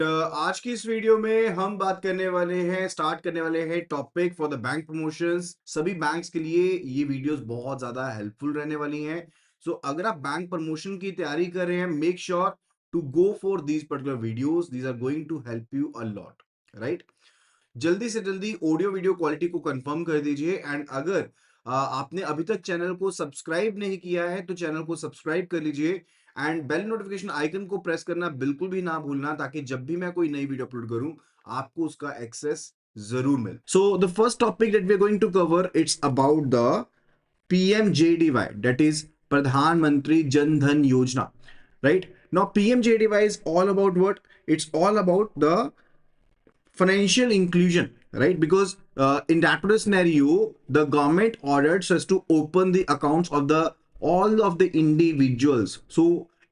आज की इस वीडियो में हम बात करने वाले हैं स्टार्ट करने वाले हैं topic for the bank promotions. सभी बैंक्स के लिए ये वीडियोस बहुत ज्यादा हेल्पफुल रहने वाली हैं। सो अगर आप बैंक प्रमोशन की तैयारी कर रहे हैं, make sure to go for these particular videos. These are going to help you a lot, right. जल्दी से जल्दी ऑडियो वीडियो क्वालिटी को कंफर्म कर दीजिए। एंड अगर आपने अभी तक चैनल को सब्सक्राइब नहीं किया है तो चैनल को सब्सक्राइब कर लीजिए एंड बेल नोटिफिकेशन आइकन को प्रेस करना बिल्कुल भी ना भूलना, ताकि जब भी मैं कोई नई वीडियो अपलोड करूं आपको उसका एक्सेस जरूर मिले। So the first topic that we are going to cover, it's about the PMJDY, that is Pradhan Mantri Jan Dhan Yojana, right? Now PMJDY is all about what? It's all about the financial inclusion, right? Because in that particular scenario the government ordered us to open the accounts of the all of the individuals. So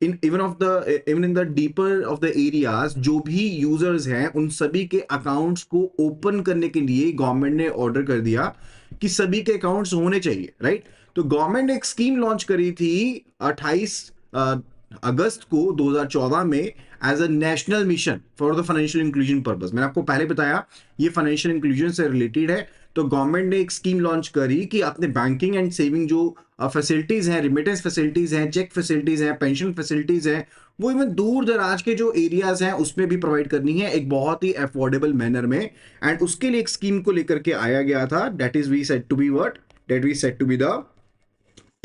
in even in the deeper of the areas, जो भी users हैं उन सभी के accounts को open करने के लिए गवर्नमेंट ने ऑर्डर कर दिया कि सभी के अकाउंट्स होने चाहिए, राइट। तो गवर्नमेंट ने एक स्कीम लॉन्च करी थी 28 अगस्त को 2014 में as a national mission for the financial inclusion purpose. मैंने आपको पहले बताया ये फाइनेंशियल इंक्लूजन से रिलेटेड है। तो गवर्नमेंट ने एक स्कीम लॉन्च करी कि अपने बैंकिंग एंड सेविंग जो फैसिलिटीज हैं, रिमिटेंस फैसिलिटीज हैं, चेक फैसिलिटीज हैं, पेंशन फैसिलिटीज हैं, वो इवन दूर दराज के जो एरियाज हैं उसमें भी प्रोवाइड करनी है एक बहुत ही अफोर्डेबल मैनर में। एंड उसके लिए एक स्कीम को लेकर के आया गया था, that is we said to be what, that we said to be the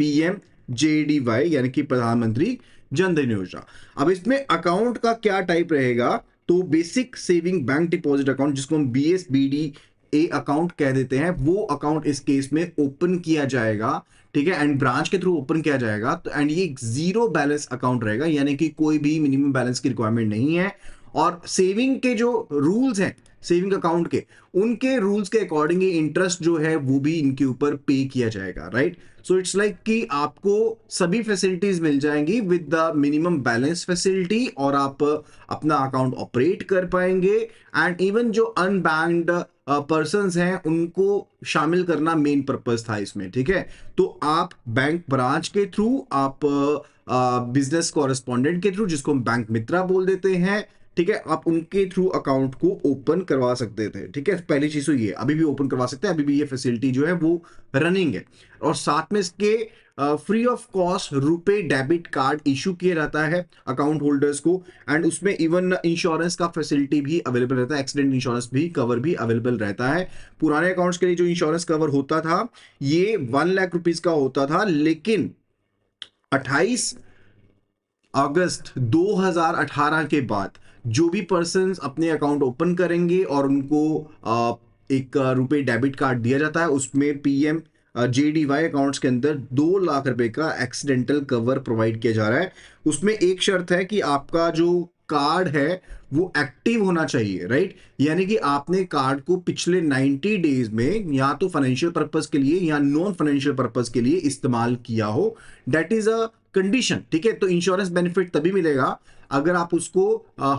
PMJDY, यानी कि प्रधानमंत्री जन धन योजना। अब इसमें अकाउंट का क्या टाइप रहेगा, तो basic saving bank deposit account, जिसको हम BSBD अकाउंट कह देते हैं, वो अकाउंट इस केस में ओपन किया जाएगा, ठीक है। एंड ब्रांच के थ्रू ओपन किया जाएगा। तो एंड ये जीरो बैलेंस अकाउंट रहेगा, यानी कि कोई भी मिनिमम बैलेंस की रिक्वायरमेंट नहीं है। और सेविंग के जो रूल्स हैं सेविंग अकाउंट के, उनके रूल्स के अकॉर्डिंग इंटरेस्ट जो है वो भी इनके ऊपर पे किया जाएगा, राइट। सो इट्स लाइक कि आपको सभी फैसिलिटीज मिल जाएंगी with the minimum balance facility, और आप अपना अकाउंट ऑपरेट कर पाएंगे। एंड इवन जो अनबैंक्ड पर्संस हैं उनको शामिल करना मेन पर्पस था इसमें, ठीक है। तो आप बैंक ब्रांच के थ्रू, आप बिजनेस कॉरेस्पॉन्डेंट के थ्रू, जिसको हम बैंक मित्रा बोल देते हैं, ठीक है, आप उनके थ्रू अकाउंट को ओपन करवा सकते थे, ठीक है। पहली चीज तो ये, अभी भी ओपन करवा सकते हैं, अभी भी ये फैसिलिटी जो है वो रनिंग है। और साथ में इसके free of cost RuPay debit card issue किया जाता है अकाउंट होल्डर्स को। एंड उसमें इवन इंश्योरेंस का फैसिलिटी भी अवेलेबल रहता है, एक्सीडेंट इंश्योरेंस भी कवर भी अवेलेबल रहता है। पुराने अकाउंट्स के लिए जो इंश्योरेंस कवर होता था ये 1 लाख रुपीज का होता था, लेकिन 28 अगस्त 2018 के बाद जो भी पर्सन अपने अकाउंट ओपन करेंगे और उनको एक रुपए डेबिट कार्ड दिया जाता है, उसमें PMJDY अकाउंट्स के अंदर 2 लाख रुपए का एक्सीडेंटल कवर प्रोवाइड किया जा रहा है। उसमें एक शर्त है कि आपका जो कार्ड है वो एक्टिव होना चाहिए, राइट। यानी कि आपने कार्ड को पिछले 90 डेज में या तो फाइनेंशियल पर्पस के लिए या नॉन फाइनेंशियल पर्पस के लिए इस्तेमाल किया हो, दैट इज अ कंडीशन, ठीक है। तो इंश्योरेंस बेनिफिट तभी मिलेगा अगर आप उसको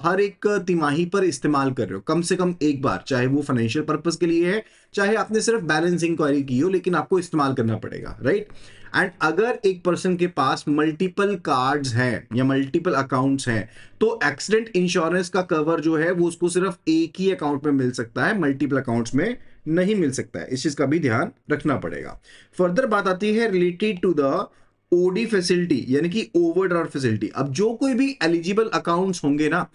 हर एक तिमाही पर इस्तेमाल कर रहे हो कम से कम एक बार, चाहे वो फाइनेंशियल पर्पस के लिए है, चाहे आपने सिर्फ बैलेंस इंक्वायरी की हो, लेकिन आपको इस्तेमाल करना पड़ेगा, राइट। एंड अगर एक पर्सन के पास मल्टीपल कार्ड्स हैं या मल्टीपल अकाउंट्स हैं तो एक्सीडेंट इंश्योरेंस का कवर जो है वो उसको सिर्फ एक ही अकाउंट में मिल सकता है, मल्टीपल अकाउंट्स में नहीं मिल सकता है। इस चीज का भी ध्यान रखना पड़ेगा। फर्दर बात आती है related to the OD facility, यानी कि ओवरड्राफ्ट फैसिलिटी। अब जो कोई भी एलिजिबल अकाउंट्स होंगे ना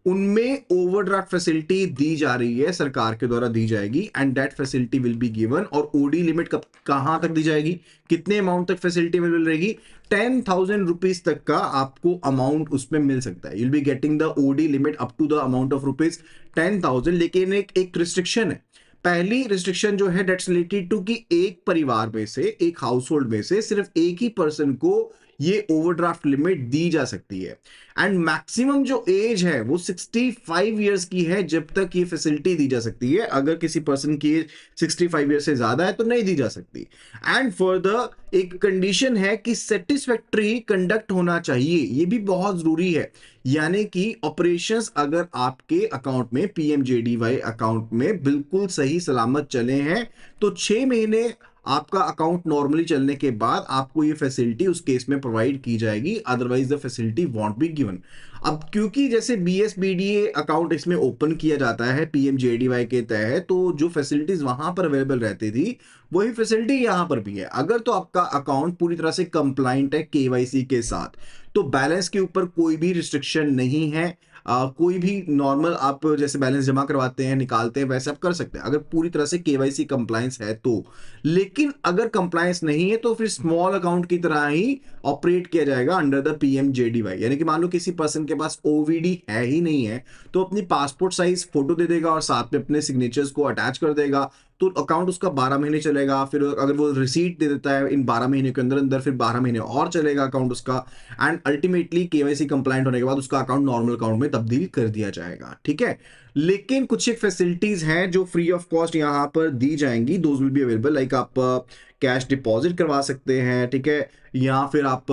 उनमें ओवरड्राफ्ट फैसिलिटी दी जा रही है, सरकार के द्वारा दी जाएगी। And that facility will be given. और OD लिमिट कब कहां तक दी जाएगी, कितने अमाउंट तक फैसिलिटी मिल रहेगी, 10,000 रुपीज तक का आपको अमाउंट उसमें मिल सकता है। You'll be getting the OD limit up to the amount of rupees 10,000। लेकिन एक रिस्ट्रिक्शन है। पहली रिस्ट्रिक्शन जो है दैट्स रिलेटेड टू कि एक परिवार में से, एक हाउस होल्ड में से सिर्फ एक ही पर्सन को ये ओवरड्राफ्ट लिमिट दी जा सकती है। एंड मैक्सिमम जो एज है वो 65 ईयर्स की है जब तक ये फैसिलिटी दी जा सकती है। अगर किसी पर्सन की एज 65 ईयर्स से ज्यादा है तो नहीं दी जा सकती। एंड फर्दर एक कंडीशन है कि सेटिस्फैक्टरी कंडक्ट होना चाहिए, ये भी बहुत जरूरी है। यानी कि ऑपरेशंस अगर आपके अकाउंट में PMJDY अकाउंट में बिल्कुल सही सलामत चले हैं तो 6 महीने आपका अकाउंट नॉर्मली चलने के बाद आपको ये फैसिलिटी उस केस में प्रोवाइड की जाएगी, otherwise the facility want be given. अब क्योंकि जैसे BSBDA अकाउंट इसमें ओपन किया जाता है PMJDY के तहत, तो जो फैसिलिटीज वहां पर अवेलेबल रहती थी वही फैसिलिटी यहां पर भी है। अगर तो आपका अकाउंट पूरी तरह से कंप्लाइंट है KYC के साथ, तो बैलेंस के ऊपर कोई भी रिस्ट्रिक्शन नहीं है। कोई भी नॉर्मल आप जैसे बैलेंस जमा करवाते हैं निकालते हैं वैसे आप कर सकते हैं, अगर पूरी तरह से KYC कंप्लायंस है तो। लेकिन अगर कंप्लायंस नहीं है तो फिर स्मॉल अकाउंट की तरह ही ऑपरेट किया जाएगा अंडर द PMJDY। यानी कि मान लो किसी पर्सन के पास OVD है ही नहीं है, तो अपनी पासपोर्ट साइज फोटो दे देगा और साथ में अपने सिग्नेचर्स को अटैच कर देगा, तो अकाउंट उसका 12 महीने चलेगा। फिर अगर वो रिसीट दे देता है इन 12 महीने के अंदर अंदर, फिर 12 महीने और चलेगा अकाउंट उसका, एंड अल्टीमेटली KYC कंप्लाइंट होने के बाद उसका अकाउंट नॉर्मल अकाउंट में तब्दील कर दिया जाएगा। ठीक है, लेकिन कुछ एक फैसिलिटीज हैं जो फ्री ऑफ कॉस्ट यहाँ पर दी जाएंगी, those will be available. Like आप कैश डिपॉजिट करवा सकते हैं, ठीक है, या फिर आप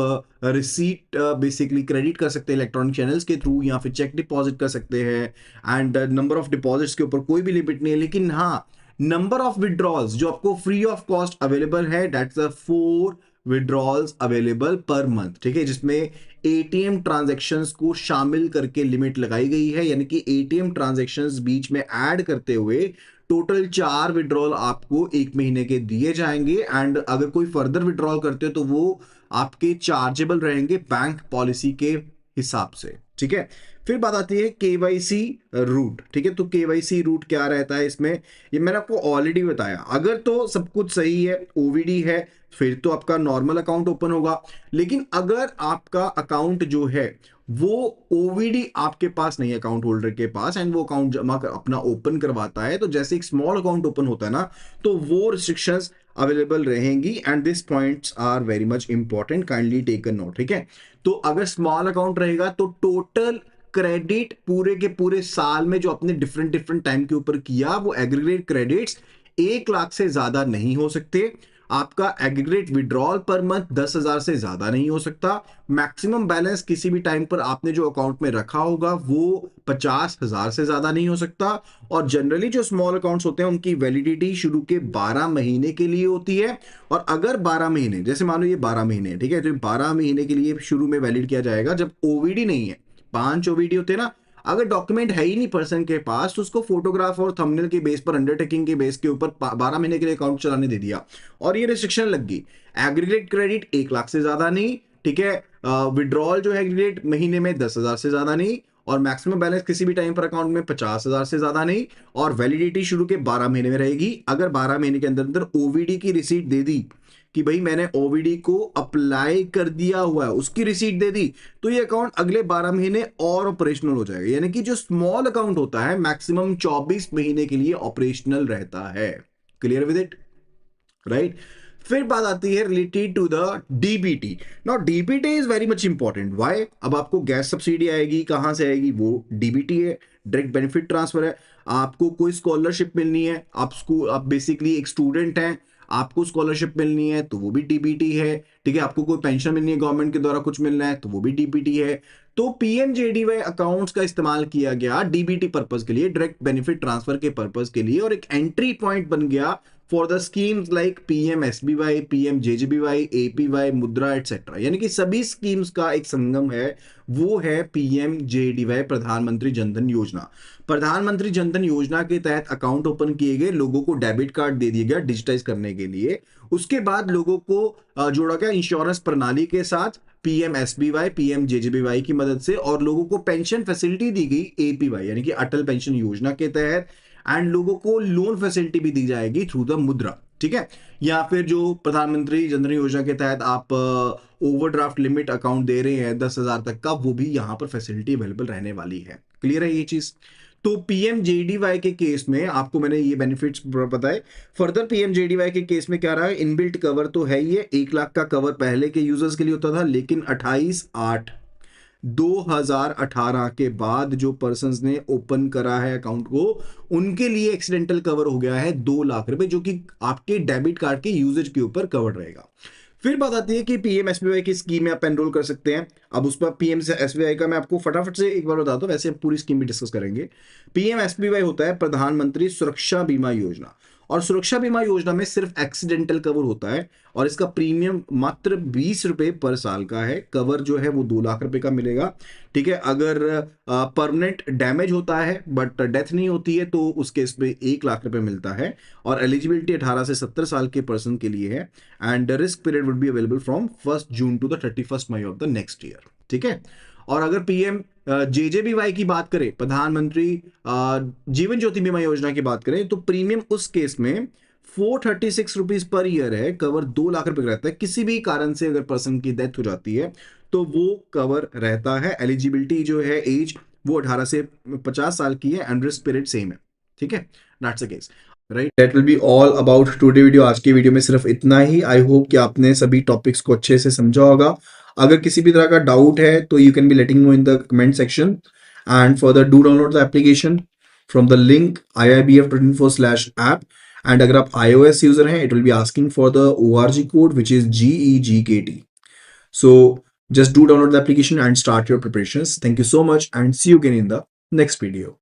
रिसीट बेसिकली क्रेडिट कर सकते हैं इलेक्ट्रॉनिक चैनल्स के थ्रू, या फिर चेक डिपॉजिट कर सकते हैं। एंड नंबर ऑफ डिपॉजिट्स के ऊपर कोई भी लिमिट नहीं है, लेकिन हाँ, नंबर ऑफ विड्रॉल्स जो आपको फ्री ऑफ कॉस्ट अवेलेबल है, that's the 4 withdrawals available per month. ठीक है, जिसमें ATM ट्रांजैक्शंस को शामिल करके लिमिट लगाई गई है, यानी कि ATM ट्रांजैक्शंस बीच में ऐड करते हुए टोटल 4 विड्रॉल आपको 1 महीने के दिए जाएंगे। एंड अगर कोई फर्दर विड्रॉल करते हो तो वो आपके चार्जेबल रहेंगे बैंक पॉलिसी के हिसाब से। ठीक है, फिर बात आती है KYC रूट। ठीक है, तो KYC रूट क्या रहता है इसमें, ये मैंने आपको ऑलरेडी बताया। अगर तो सब कुछ सही है, OVD है, फिर तो आपका नॉर्मल अकाउंट ओपन होगा। लेकिन अगर आपका अकाउंट जो है वो OVD आपके पास नहीं है अकाउंट होल्डर के पास, एंड वो अकाउंट जमा कर अपना ओपन करवाता है, तो जैसे एक स्मॉल अकाउंट ओपन होता है ना, तो वो रिस्ट्रिक्शंस अवेलेबल रहेंगी। And this points are very much important, kindly take a note. ठीक है, तो अगर स्मॉल अकाउंट रहेगा तो टोटल क्रेडिट पूरे के पूरे साल में जो अपने डिफरेंट डिफरेंट टाइम के ऊपर किया, वो एग्रीगेट क्रेडिट्स 1 लाख से ज्यादा नहीं हो सकते। आपका एग्रीगेट विड्रॉल पर मंथ 10,000 से ज्यादा नहीं हो सकता। मैक्सिमम बैलेंस किसी भी टाइम पर आपने जो अकाउंट में रखा होगा वो 50,000 से ज्यादा नहीं हो सकता। और जनरली जो स्मॉल अकाउंट्स होते हैं उनकी वैलिडिटी शुरू के 12 महीने के लिए होती है। और अगर 12 महीने, जैसे मान लो ये 12 महीने, ठीक है, तो 12 महीने के लिए शुरू में वैलिड किया जाएगा जब OVD नहीं है। 5 OVD होते हैं ना, अगर डॉक्यूमेंट है ही नहीं पर्सन के पास, तो उसको फोटोग्राफ और थंबनेल के बेस पर, अंडरटेकिंग के बेस के ऊपर 12 महीने के लिए अकाउंट चलाने दे दिया और ये रिस्ट्रिक्शन लग गई। एग्रीगेट क्रेडिट 1 लाख से ज्यादा नहीं, ठीक है, विड्रॉल जो है एग्रीगेट महीने में 10,000 से ज्यादा नहीं, और मैक्सिमम बैलेंस किसी भी टाइम पर अकाउंट में 50,000 से ज्यादा नहीं, और वैलिडिटी शुरू के 12 महीने में रहेगी। अगर 12 महीने के अंदर अंदर OVD की रिसीट दे दी कि भाई मैंने OVD को अप्लाई कर दिया हुआ है, उसकी रिसीट दे दी, तो ये अकाउंट अगले 12 महीने और ऑपरेशनल हो जाएगा। यानी कि जो स्मॉल अकाउंट होता है मैक्सिमम 24 महीने के लिए ऑपरेशनल रहता है। Clear with it, right. फिर बात आती है related to the DBT। Now DBT is very much important. Why? अब आपको गैस सब्सिडी आएगी, कहां से आएगी? वो DBT है, डायरेक्ट बेनिफिट ट्रांसफर है। आपको कोई स्कॉलरशिप मिलनी है, आप बेसिकली एक स्टूडेंट हैं, आपको स्कॉलरशिप मिलनी है तो वो भी DBT है। ठीक है, आपको कोई पेंशन मिलनी है गवर्नमेंट के द्वारा, कुछ मिलना है तो वो भी DBT है। तो PMJDY अकाउंट्स का इस्तेमाल किया गया DBT पर्पस के लिए, डायरेक्ट बेनिफिट ट्रांसफर के पर्पस के लिए, और एक एंट्री पॉइंट बन गया for the schemes like PMSBY, PMJJBY, APY, मुद्रा एटसेट्रा। यानी कि सभी स्कीम्स का एक संगम है, वो है PMJDY, प्रधानमंत्री जनधन योजना। प्रधानमंत्री जनधन योजना के तहत अकाउंट ओपन किए गए, लोगों को डेबिट कार्ड दे दिया गया डिजिटाइज करने के लिए। उसके बाद लोगों को जोड़ा गया इंश्योरेंस प्रणाली के साथ PMSBY, PMJJBY की मदद से, और लोगों को पेंशन फैसिलिटी दी गई APY यानी कि अटल पेंशन योजना के तहत। एंड लोगों को लोन फैसिलिटी भी दी जाएगी थ्रू द मुद्रा। ठीक है, या फिर जो प्रधानमंत्री जनधन योजना के तहत आप ओवरड्राफ्ट लिमिट अकाउंट दे रहे हैं 10,000 तक का, वो भी यहां पर फैसिलिटी अवेलेबल रहने वाली है। क्लियर है ये चीज? तो PMJDY के केस में आपको मैंने ये बेनिफिट्स बताए। फर्दर PMJDY के केस में क्या रहा है, इनबिल्ट कवर तो है ही है, 1 लाख का कवर पहले के यूजर्स के लिए होता था, लेकिन 28/8/2018 के बाद जो पर्संस ने ओपन करा है अकाउंट को, उनके लिए एक्सीडेंटल कवर हो गया है 2 लाख रुपए, जो कि आपके डेबिट कार्ड के यूजेज के ऊपर कवर रहेगा। फिर बात आती है कि PMSBY की स्कीम में आप एनरोल कर सकते हैं। अब उस पर PMSBY का मैं आपको फटाफट से एक बार बताता हूं, वैसे हम पूरी स्कीम भी डिस्कस करेंगे। PMSBY होता है प्रधानमंत्री सुरक्षा बीमा योजना, और सुरक्षा बीमा योजना में सिर्फ एक्सीडेंटल कवर होता है और इसका प्रीमियम मात्र 20 रुपए पर साल का है। कवर जो है वो 2 लाख रुपए का मिलेगा। ठीक है, अगर परमानेंट डैमेज होता है बट डेथ नहीं होती है तो उस केस में 1 लाख रुपए मिलता है। और एलिजिबिलिटी 18 से 70 साल के पर्सन के लिए है। And risk period would be available from 1 June to the 31 May of the next year. ठीक है, और अगर पीएम जेजेबीवाई की बात करें, प्रधानमंत्री जीवन ज्योति बीमा योजना की बात करें, तो प्रीमियम उस केस में 436 रुपीज पर ईयर है। कवर 2 लाख रुपए का रहता है। किसी भी कारण से अगर पर्सन की डेथ हो जाती है तो वो कवर रहता है। एलिजिबिलिटी जो है एज वो 18 से 50 साल की है एंड रिस्क पीरियड सेम है। ठीक है, that's the case, right. That will be all about today video. आज की वीडियो में सिर्फ इतना ही। आई होप कि आपने सभी टॉपिक्स को अच्छे से समझा होगा। अगर किसी भी तरह का डाउट है तो you can be letting no in the comment section and further do download the application from the link iibf24/app। And अगर आप iOS यूजर हैं, it will be asking for the ORG code which is GEGKT। So just do download the application and start your preparations. Thank you so much and see you again in the next video.